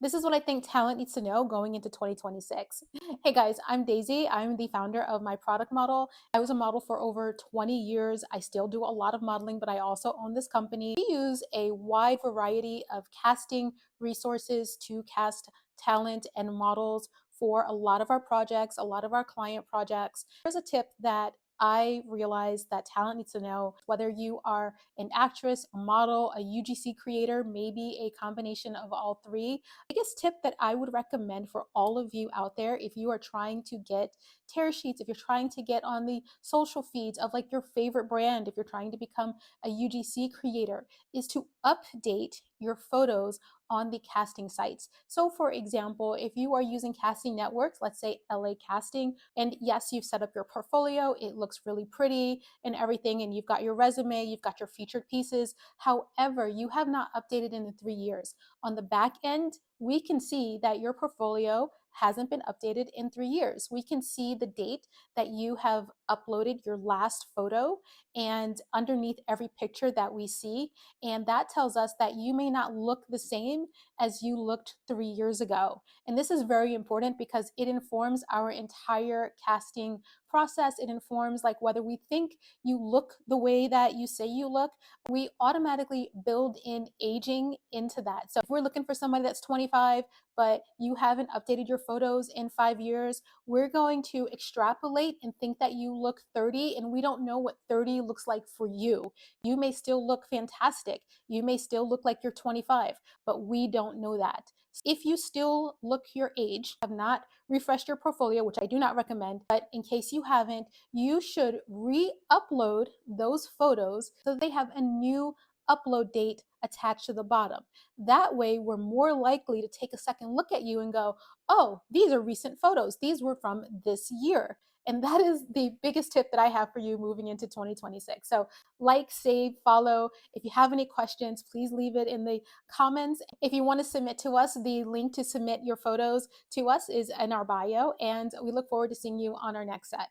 This is what I think talent needs to know going into 2026. Hey guys, I'm Daisy. I'm the founder of My Product Model. I was a model for over 20 years. I still do a lot of modeling, but I also own this company. We use a wide variety of casting resources to cast talent and models for a lot of our projects, a lot of our client projects. Here's a tip that I realize that talent needs to know: whether you are an actress, a model, a UGC creator, maybe a combination of all three. Biggest tip that I would recommend for all of you out there, if you are trying to get tear sheets, if you're trying to get on the social feeds of like your favorite brand, if you're trying to become a UGC creator, is to update your photos on the casting sites. So for example, if you are using casting networks, let's say LA Casting, and yes, you've set up your portfolio, it looks really pretty and everything, and you've got your resume, you've got your featured pieces. However, you have not updated in the 3 years. On the back end, we can see that your portfolio hasn't been updated in 3 years. We can see the date that you have uploaded your last photo and underneath every picture that we see. And that tells us that you may not look the same as you looked 3 years ago. And this is very important because it informs our entire casting process. It informs like whether we think you look the way that you say you look. We automatically build in aging into that. So if we're looking for somebody that's 25, but you haven't updated your photos in 5 years, we're going to extrapolate and think that you look 30, and we don't know what 30 looks like for you. You may still look fantastic. You may still look like you're 25, but we don't know that. If you still look your age, have not refreshed your portfolio, which I do not recommend, but in case you haven't, you should re-upload those photos so they have a new upload date attached to the bottom. That way, we're more likely to take a second look at you and go, oh, these are recent photos. These were from this year. And that is the biggest tip that I have for you moving into 2026. So, like, save, follow. If you have any questions, please leave it in the comments. If you want to submit to us, the link to submit your photos to us is in our bio. And we look forward to seeing you on our next set.